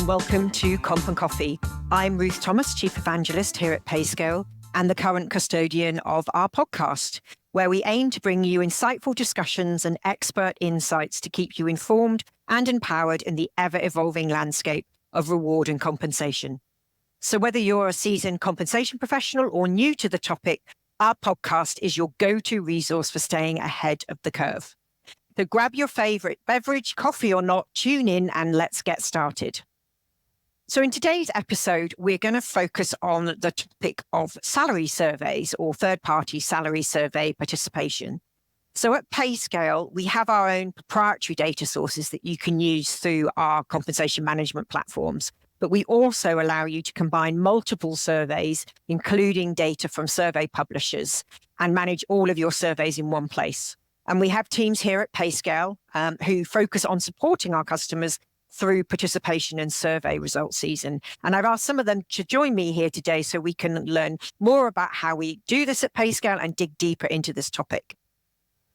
and welcome to Comp and Coffee. I'm Ruth Thomas, Chief Evangelist here at Payscale and the current custodian of our podcast, where we aim to bring you insightful discussions and expert insights to keep you informed and empowered in the ever-evolving landscape of reward and compensation. So whether you're a seasoned compensation professional or new to the topic, our podcast is your go-to resource for staying ahead of the curve. So grab your favorite beverage, coffee or not, tune in and let's get started. So in today's episode, we're going to focus on the topic of salary surveys or third-party salary survey participation. So at Payscale, we have our own proprietary data sources that you can use through our compensation management platforms. But we also allow you to combine multiple surveys, including data from survey publishers, and manage all of your surveys in one place. And we have teams here at Payscale who focus on supporting our customers through participation and survey results season. And I've asked some of them to join me here today so we can learn more about how we do this at Payscale and dig deeper into this topic.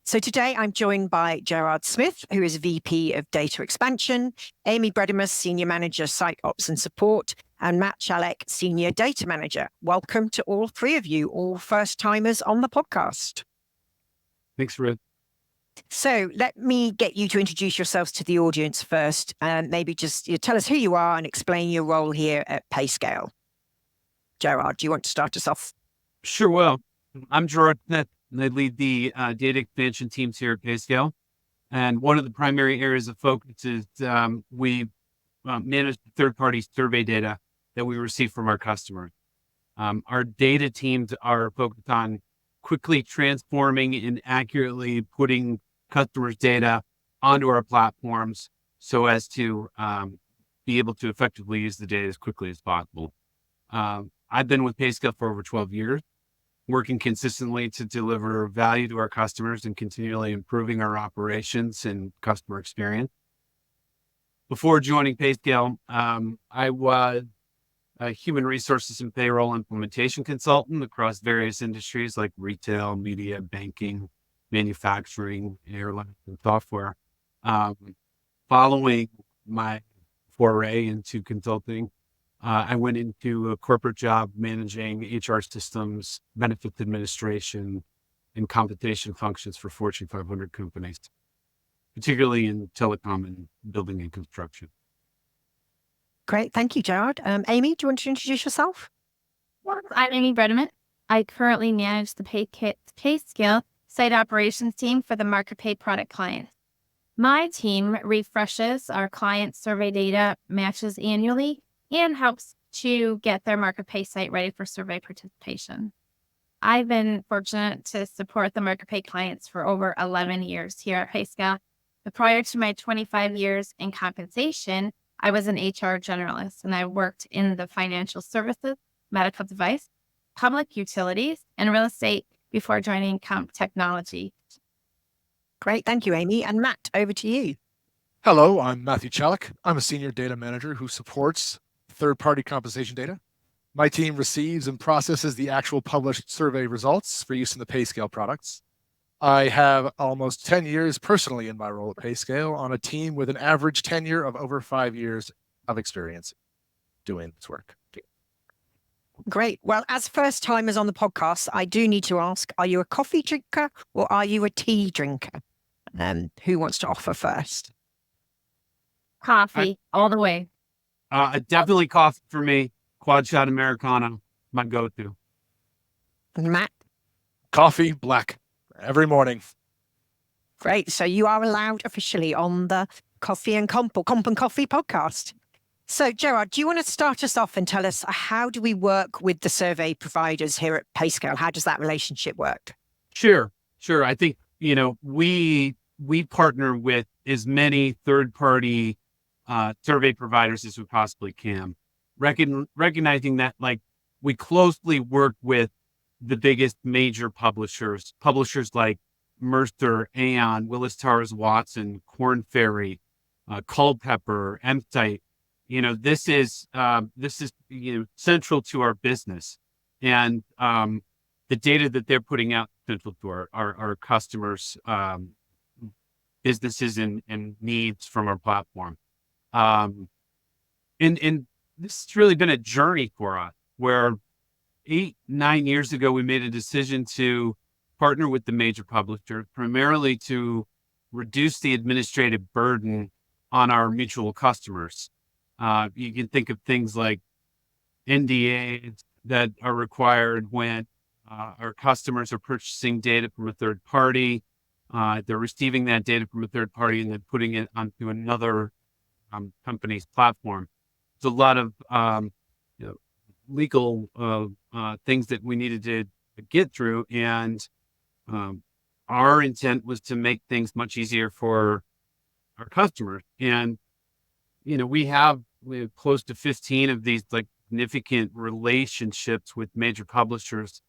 So today I'm joined by Gerard Smith, who is VP of Data Expansion, Amy Bredemus, Senior Manager, Site Ops and Support, and Matt Chalek, Senior Data Manager. Welcome to all three of you, all first-timers on the podcast. Thanks, Ruth. So let me get you to introduce yourselves to the audience first, and maybe just tell us who you are and explain your role here at Payscale. Gerard, do you want to start us off? Sure will. I'm Gerard Smith, and I lead the data expansion teams here at Payscale. And one of the primary areas of focus is we manage the third-party survey data that we receive from our customers. Our data teams are focused on quickly transforming and accurately putting customers' data onto our platforms so as to be able to effectively use the data as quickly as possible. I've been with Payscale for over 12 years, working consistently to deliver value to our customers and continually improving our operations and customer experience. Before joining Payscale, I was a human resources and payroll implementation consultant across various industries like retail, media, banking, manufacturing, airlines, and software. Following my foray into consulting, I went into a corporate job managing HR systems, benefits administration, and compensation functions for Fortune 500 companies, particularly in telecom and building and construction. Great. Thank you, Gerard. Amy, do you want to introduce yourself? Well, I'm Amy Bredemus. I currently manage the Payscale site operations team for the MarketPay product clients. My team refreshes our client survey data matches annually and helps to get their MarketPay site ready for survey participation. I've been fortunate to support the MarketPay clients for over 11 years here at Payscale. But prior to my 25 years in compensation, I was an HR generalist, and I worked in the financial services, medical device, public utilities, and real estate before joining Comp Technology. Great. Thank you, Amy. And Matt, over to you. Hello, I'm Matthew Chalek. I'm a senior data manager who supports third-party compensation data. My team receives and processes the actual published survey results for use in the Payscale products. I have almost 10 years personally in my role at Payscale on a team with an average tenure of over 5 years of experience doing this work. Great. Well, as first timers on the podcast, I do need to ask, are you a coffee drinker or are you a tea drinker? Who wants to offer first? Coffee, all the way. Definitely coffee for me. Quad shot Americano, my go-to. Matt? Coffee, black, every morning. Great. So you are allowed officially on the Coffee and Comp and Coffee podcast. So Gerard, do you want to start us off and tell us how do we work with the survey providers here at Payscale? How does that relationship work? Sure. I think, we partner with as many third-party survey providers as we possibly can, recognizing that we closely work with the biggest major publishers like Mercer, Aon, Willis Towers Watson, Korn Ferry, Culpeper, Emsite. This is central to our business, and the data that they're putting out central to our customers' businesses and needs from our platform. And this has really been a journey for us where 8-9 years ago, we made a decision to partner with the major publisher, primarily to reduce the administrative burden on our mutual customers. You can think of things like NDAs that are required when our customers are purchasing data from a third party. They're receiving that data from a third party and then putting it onto another company's platform. There's a lot of legal things that we needed to get through, and our intent was to make things much easier for our customers. And we have close to 15 of these like significant relationships with major publishers,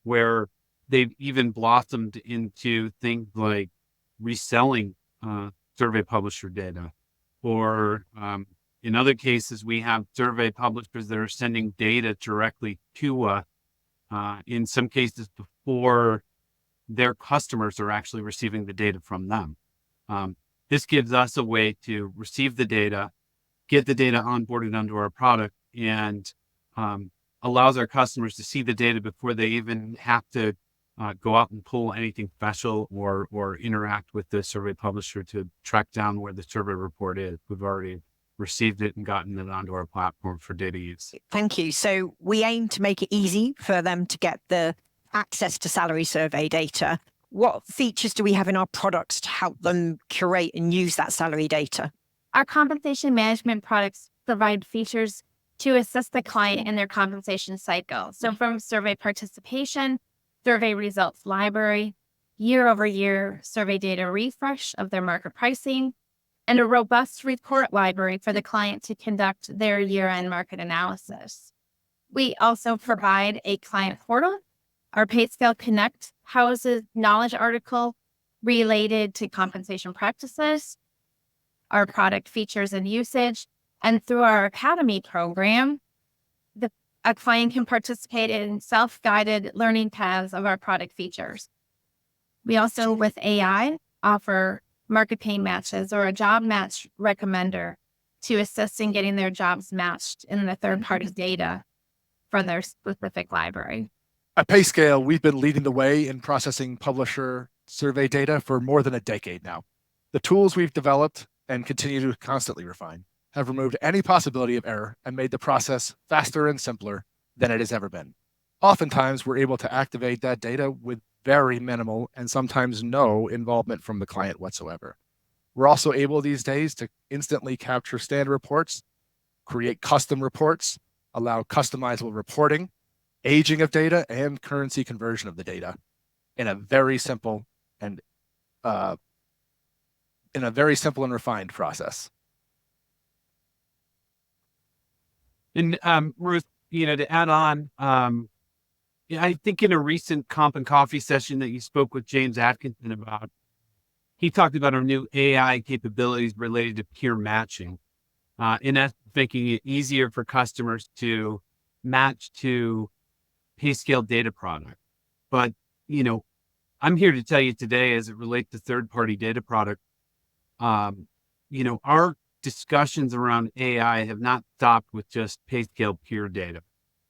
where they've even blossomed into things like reselling survey publisher data, or in other cases, we have survey publishers that are sending data directly to us, in some cases before their customers are actually receiving the data from them. This gives us a way to receive the data, get the data onboarded onto our product, and allows our customers to see the data before they even have to go out and pull anything special or interact with the survey publisher to track down where the survey report is. We've already received it and gotten it onto our platform for data use. Thank you. So we aim to make it easy for them to get the access to salary survey data. What features do we have in our products to help them curate and use that salary data? Our compensation management products provide features to assist the client in their compensation cycle. So from survey participation, survey results library, year-over-year survey data refresh of their market pricing, and a robust report library for the client to conduct their year-end market analysis. We also provide a client portal. Our Payscale Connect houses knowledge article related to compensation practices, our product features and usage, and through our Academy program, a client can participate in self-guided learning paths of our product features. We also, with AI, offer market pay matches or a job match recommender to assist in getting their jobs matched in the third-party data for their specific library. At Payscale, we've been leading the way in processing publisher survey data for more than a decade now. The tools we've developed and continue to constantly refine have removed any possibility of error and made the process faster and simpler than it has ever been. Oftentimes, we're able to activate that data with very minimal and sometimes no involvement from the client whatsoever. We're also able these days to instantly capture standard reports, create custom reports, allow customizable reporting, aging of data, and currency conversion of the data in a very simple and refined process. And Ruth, to add on, I think in a recent Comp and Coffee session that you spoke with James Atkinson about, he talked about our new AI capabilities related to peer matching, in essence, making it easier for customers to match to Payscale data product. But, I'm here to tell you today, as it relates to third-party data product, our discussions around AI have not stopped with just Payscale peer data.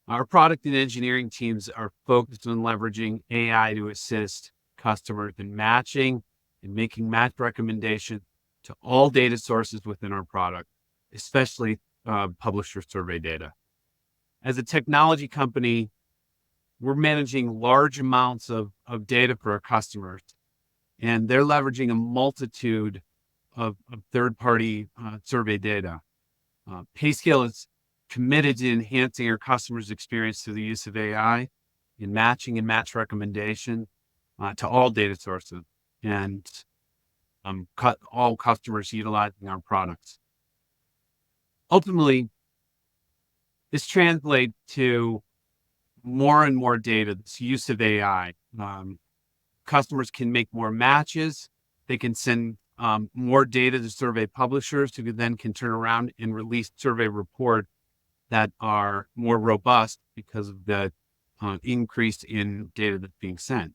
Our product and engineering teams are focused on leveraging AI to assist customers in matching and making match recommendations to all data sources within our product, especially publisher survey data. As a technology company, we're managing large amounts of data for our customers, and they're leveraging a multitude of third-party survey data. Payscale is committed to enhancing our customers' experience through the use of AI in matching and match recommendation to all data sources and all customers utilizing our products. Ultimately, this translates to more and more data, this use of AI. Customers can make more matches. They can send more data to survey publishers who then can turn around and release survey reports that are more robust because of the increase in data that's being sent.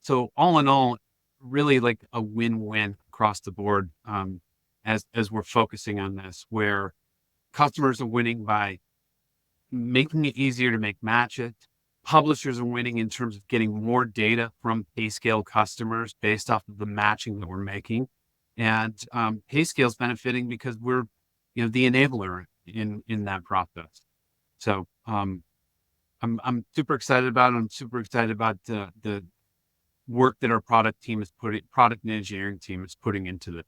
So all in all, really like a win-win across the board as we're focusing on this, where Customers are winning by making it easier to make matches. Publishers are winning in terms of getting more data from Payscale customers based off of the matching that we're making. And Payscale is benefiting because we're, the enabler in that process. So I'm super excited about it. I'm super excited about the work that our product and engineering team is putting into this.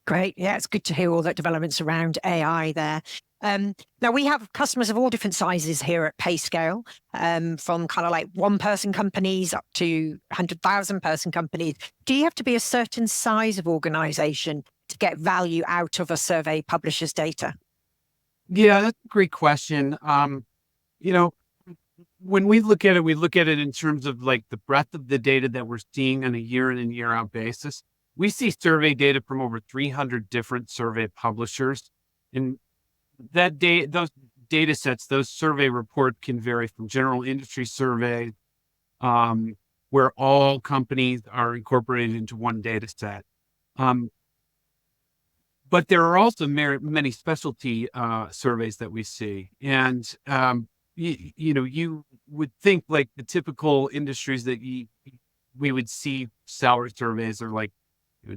Great. Yeah, it's good to hear all that developments around AI there. Now, we have customers of all different sizes here at Payscale, from kind of like one-person companies up to 100,000-person companies. Do you have to be a certain size of organization to get value out of a survey publisher's data? Yeah, that's a great question. When we look at it in terms of like the breadth of the data that we're seeing on a year in and year out basis. We see survey data from over 300 different survey publishers, and those data sets, those survey reports can vary from general industry surveys, where all companies are incorporated into one data set. But there are also many specialty surveys that we see, and you would think like the typical industries that we would see salary surveys are like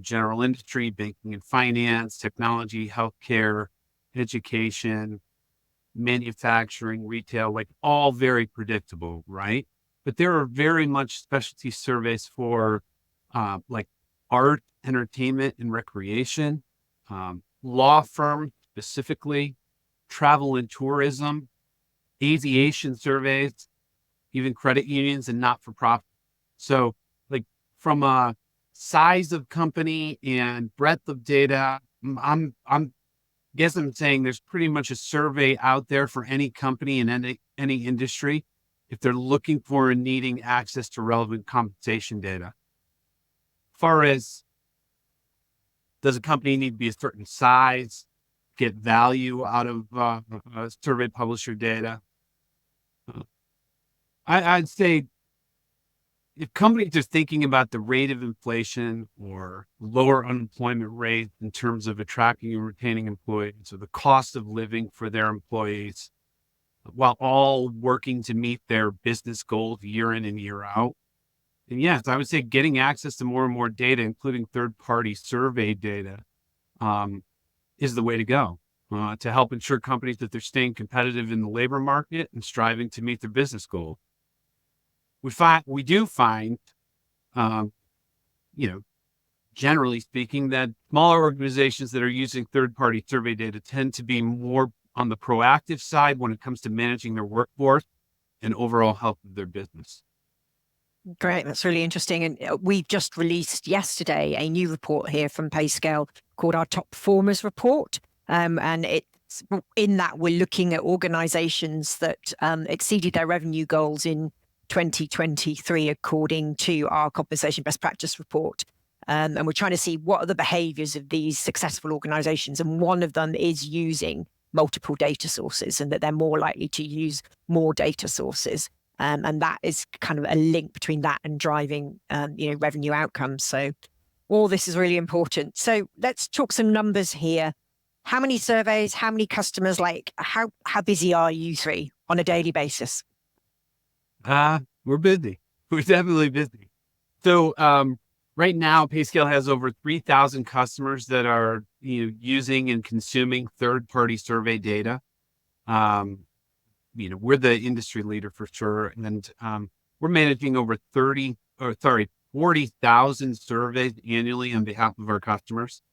general industry, banking and finance, technology, healthcare, education, manufacturing, retail, like all very predictable, right? But there are very much specialty surveys for like art, entertainment, and recreation, law firms specifically, travel and tourism, aviation surveys, even credit unions and not-for-profit. So like from a size of company and breadth of data, I'm saying there's pretty much a survey out there for any company in any industry if they're looking for and needing access to relevant compensation data. As far as does a company need to be a certain size, get value out of survey publisher data? I'd say if companies are thinking about the rate of inflation or lower unemployment rate in terms of attracting and retaining employees, or the cost of living for their employees, while all working to meet their business goals year in and year out, then yes, I would say getting access to more and more data, including third-party survey data, is the way to go to help ensure companies that they're staying competitive in the labor market and striving to meet their business goals. We do find, generally speaking, that smaller organizations that are using third-party survey data tend to be more on the proactive side when it comes to managing their workforce and overall health of their business. Great. That's really interesting. And we've just released yesterday a new report here from Payscale called our Top Performers Report. And it's in that we're looking at organizations that exceeded their revenue goals in 2023, according to our compensation best practice report. And we're trying to see what are the behaviors of these successful organizations. And one of them is using multiple data sources, and that they're more likely to use more data sources. And that is kind of a link between that and driving, revenue outcomes. So all this is really important. So let's talk some numbers here. How many surveys, how many customers, like how busy are you three on a daily basis? We're busy. We're definitely busy. So right now, Payscale has over 3,000 customers that are using and consuming third-party survey data. We're the industry leader for sure, and we're managing over 40,000 surveys annually on behalf of our customers.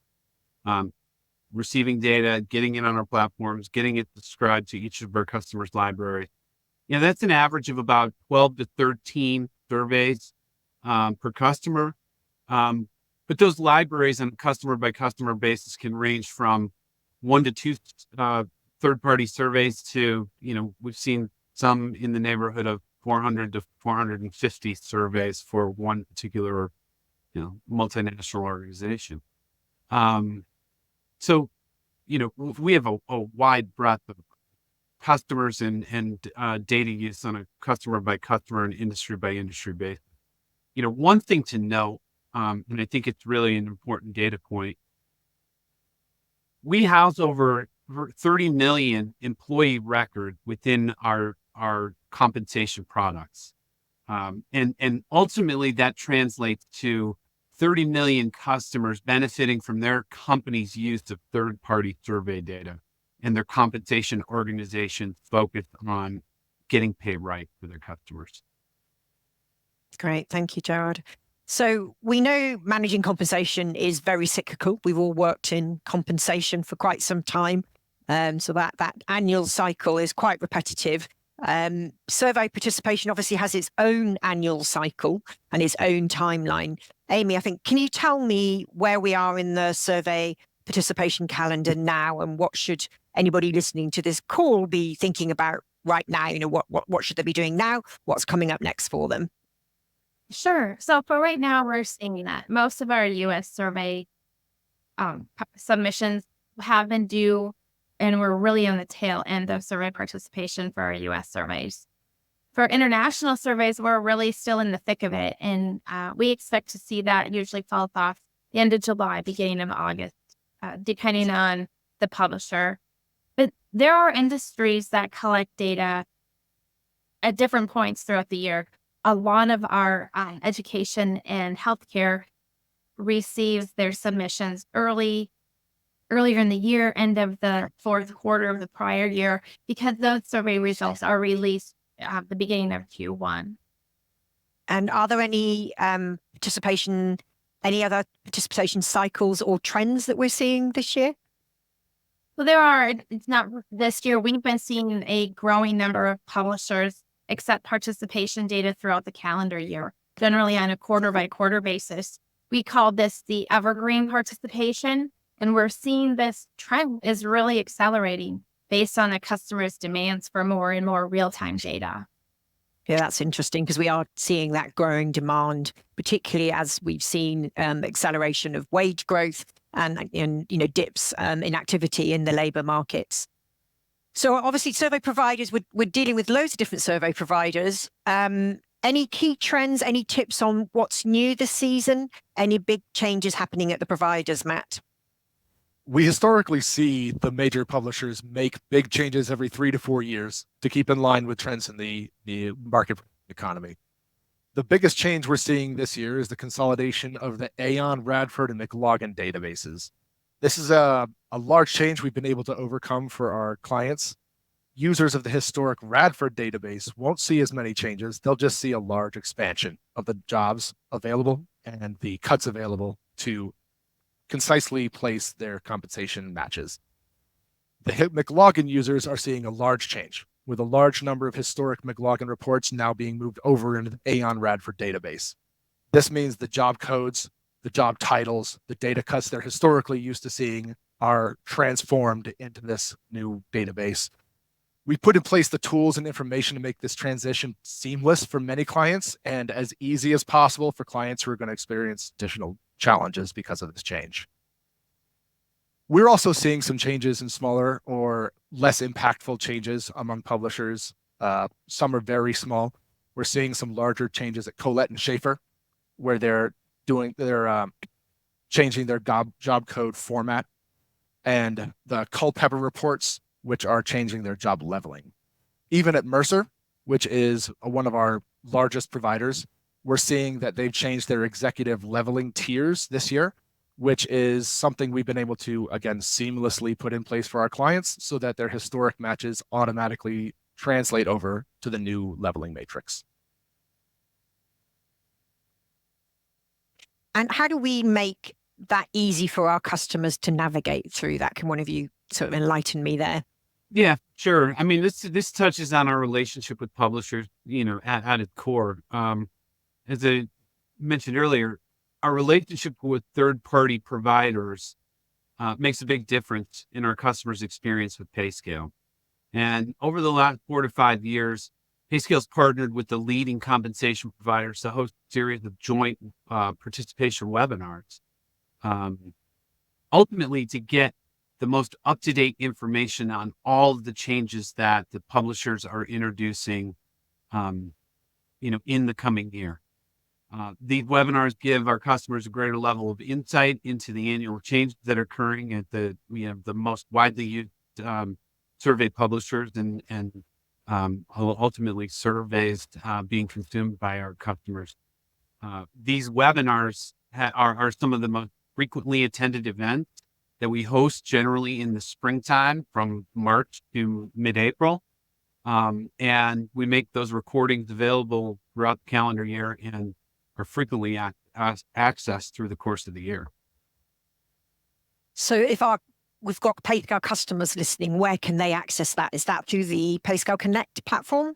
Receiving data, getting it on our platforms, getting it subscribed to each of our customers' libraries. That's an average of about 12 to 13 surveys per customer. But those libraries on a customer by customer basis can range from 1 to 2 third-party surveys to, we've seen some in the neighborhood of 400 to 450 surveys for one particular, multinational organization. So, we have a wide breadth of customers and data use on a customer by customer and industry by industry basis. One thing to note, and I think it's really an important data point, we house over over 30 million employee record within our compensation products. And ultimately that translates to 30 million customers benefiting from their company's use of third-party survey data and their compensation organization focused on getting paid right for their customers. Great. Thank you, Gerard. So we know managing compensation is very cyclical. We've all worked in compensation for quite some time. So that annual cycle is quite repetitive. Survey participation obviously has its own annual cycle and its own timeline. Amy, I think, can you tell me where we are in the survey participation calendar now, and what should anybody listening to this call be thinking about right now? What should they be doing now? What's coming up next for them? Sure. So for right now, we're seeing that most of our U.S. survey submissions have been due, and we're really on the tail end of survey participation for our U.S. surveys. For international surveys, we're really still in the thick of it, and we expect to see that usually fall off the end of July, beginning of August, depending on the publisher. But there are industries that collect data at different points throughout the year. A lot of our education and healthcare receives their submissions earlier in the year, end of the fourth quarter of the prior year, because those survey results are released at the beginning of Q1. And are there any other participation cycles or trends that we're seeing this year? Well, there are. It's not this year. We've been seeing a growing number of publishers accept participation data throughout the calendar year, generally on a quarter-by-quarter basis. We call this the evergreen participation, and we're seeing this trend is really accelerating based on the customer's demands for more and more real-time data. Yeah, that's interesting, because we are seeing that growing demand, particularly as we've seen acceleration of wage growth and dips in activity in the labour markets. So obviously, survey providers, we're dealing with loads of different survey providers. Any key trends, any tips on what's new this season? Any big changes happening at the providers, Matt? We historically see the major publishers make big changes every 3 to 4 years to keep in line with trends in the market economy. The biggest change we're seeing this year is the consolidation of the Aon, Radford, and McLaughlin databases. This is a large change we've been able to overcome for our clients. Users of the historic Radford database won't see as many changes. They'll just see a large expansion of the jobs available and the cuts available to concisely place their compensation matches. The McLaughlin users are seeing a large change, with a large number of historic McLaughlin reports now being moved over into the Aon Radford database. This means the job codes, the job titles, the data cuts they're historically used to seeing are transformed into this new database. We put in place the tools and information to make this transition seamless for many clients and as easy as possible for clients who are going to experience additional challenges because of this change. We're also seeing some changes in smaller or less impactful changes among publishers. Some are very small. We're seeing some larger changes at Colette and Schaefer, where they're changing their job code format, and the Culpeper reports, which are changing their job leveling. Even at Mercer, which is one of our largest providers, we're seeing that they've changed their executive leveling tiers this year, which is something we've been able to, again, seamlessly put in place for our clients so that their historic matches automatically translate over to the new leveling matrix. And how do we make that easy for our customers to navigate through that? Can one of you sort of enlighten me there? Yeah, sure. I mean, this touches on our relationship with publishers, at its core. As I mentioned earlier, our relationship with third-party providers makes a big difference in our customers' experience with Payscale. And over the last 4 to 5 years, Payscale's partnered with the leading compensation providers to host a series of joint participation webinars, ultimately to get the most up-to-date information on all of the changes that the publishers are introducing, in the coming year. These webinars give our customers a greater level of insight into the annual changes that are occurring at the most widely used survey publishers and ultimately surveys being consumed by our customers. These webinars are some of the most frequently attended events that we host generally in the springtime from March to mid-April. And we make those recordings available throughout the calendar year and are frequently accessed through the course of the year. So if we've got Payscale customers listening, where can they access that? Is that through the Payscale Connect platform?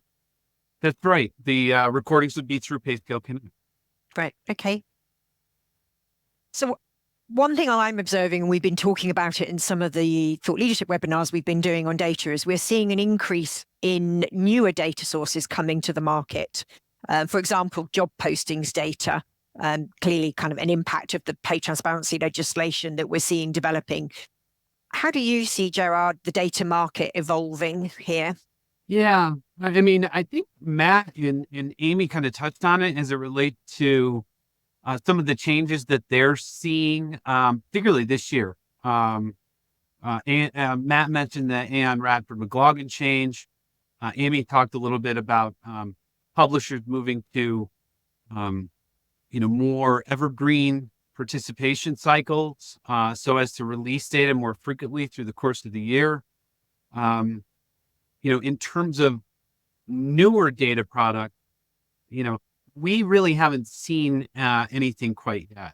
That's right. The recordings would be through Payscale Connect. Right. Okay. So one thing I'm observing, and we've been talking about it in some of the thought leadership webinars we've been doing on data, is we're seeing an increase in newer data sources coming to the market. For example, job postings data, clearly kind of an impact of the pay transparency legislation that we're seeing developing. How do you see, Gerard, the data market evolving here? Yeah, I mean, I think Matt and Amy kind of touched on it as it relates to some of the changes that they're seeing, particularly this year. Matt mentioned the Aon Radford McLaughlin change. Amy talked a little bit about publishers moving to, more evergreen participation cycles, so as to release data more frequently through the course of the year. In terms of newer data product, we really haven't seen anything quite yet.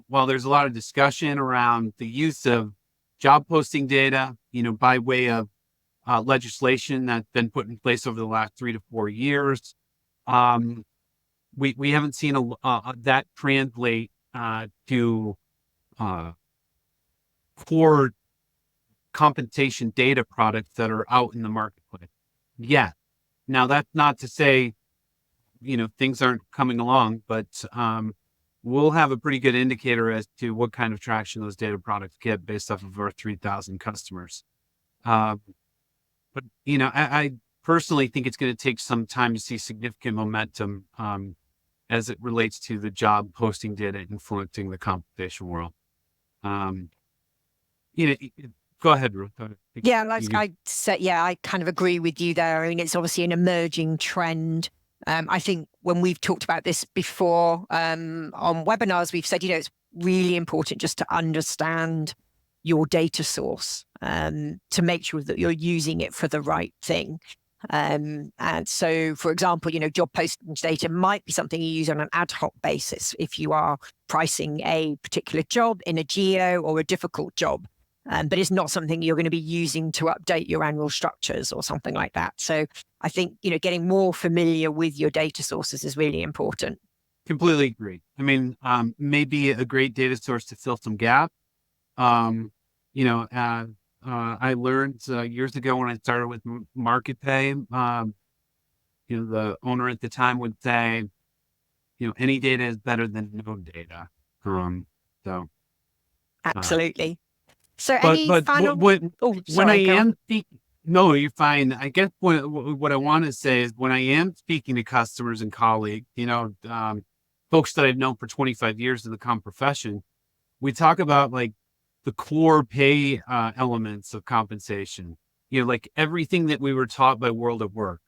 While there's a lot of discussion around the use of job posting data, by way of legislation that's been put in place over the last 3 to 4 years, we haven't seen that translate to core compensation data products that are out in the marketplace yet. Now, that's not to say, things aren't coming along, but we'll have a pretty good indicator as to what kind of traction those data products get based off of our 3,000 customers. But I personally think it's going to take some time to see significant momentum as it relates to the job posting data influencing the compensation world. Go ahead, Ruth. Yeah, I said, I kind of agree with you there. I mean, it's obviously an emerging trend. I think when we've talked about this before on webinars, we've said, it's really important just to understand your data source to make sure that you're using it for the right thing. And so, for example, job postings data might be something you use on an ad hoc basis if you are pricing a particular job in a geo or a difficult job. But it's not something you're going to be using to update your annual structures or something like that. So I think, getting more familiar with your data sources is really important. Completely agree. I mean, maybe a great data source to fill some gaps. I learned years ago when I started with Market Pay, the owner at the time would say, any data is better than no data. Absolutely. So any final... when I am speaking, no, you're fine. I guess what I want to say is when I am speaking to customers and colleagues, folks that I've known for 25 years in the comp profession, we talk about like the core pay elements of compensation, like everything that we were taught by World of Work,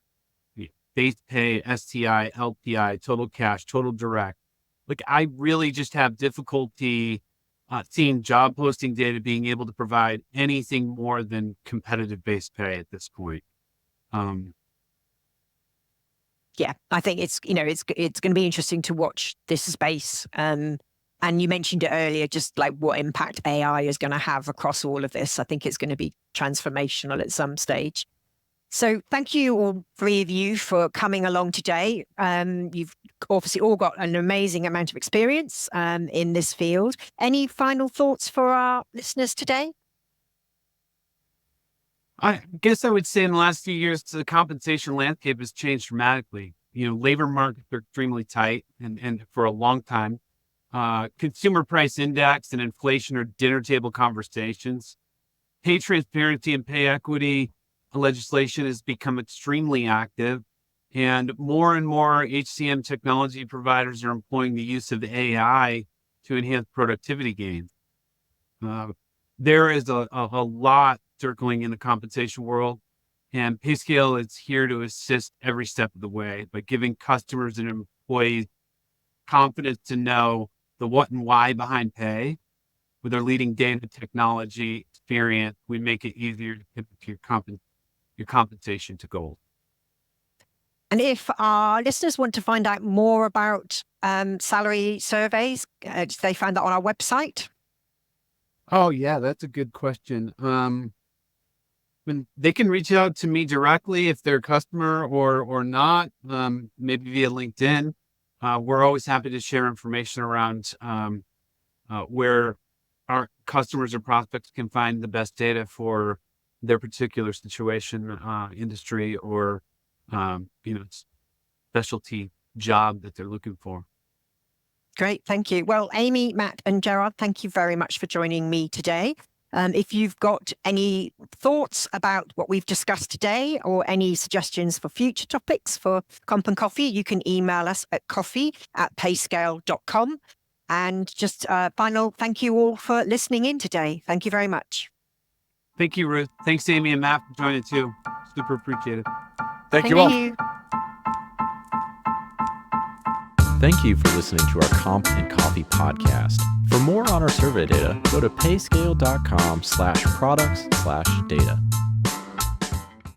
base pay, STI, LPI, total cash, total direct. Like I really just have difficulty seeing job posting data being able to provide anything more than competitive base pay at this point. Yeah, I think it's going to be interesting to watch this space. And you mentioned it earlier, just like what impact AI is going to have across all of this. I think it's going to be transformational at some stage. So thank you all 3 of you for coming along today. You've obviously all got an amazing amount of experience in this field. Any final thoughts for our listeners today? I guess I would say in the last few years, the compensation landscape has changed dramatically. Labor markets are extremely tight and for a long time. Consumer price index and inflation are dinner table conversations. Pay transparency and pay equity legislation has become extremely active, and more HCM technology providers are employing the use of AI to enhance productivity gains. There is a lot circling in the compensation world. And Payscale is here to assist every step of the way by giving customers and employees confidence to know the what and why behind pay. With our leading data technology experience, we make it easier to pivot to your compensation to goals. And if our listeners want to find out more about salary surveys, they find that on our website. Oh yeah, that's a good question. When they can reach out to me directly if they're a customer or not, maybe via LinkedIn. We're always happy to share information around where our customers or prospects can find the best data for their particular situation, industry, or specialty job that they're looking for. Great, thank you. Well, Amy, Matt, and Gerard, thank you very much for joining me today. If you've got any thoughts about what we've discussed today or any suggestions for future topics for Comp and Coffee, you can email us at coffee@payscale.com. And just final thank you all for listening in today. Thank you very much. Thank you, Ruth. Thanks, Amy and Matt, for joining too. Super appreciate it. Thank you all. Thank you for listening to our Comp and Coffee podcast. For more on our survey data, go to payscale.com/products/data.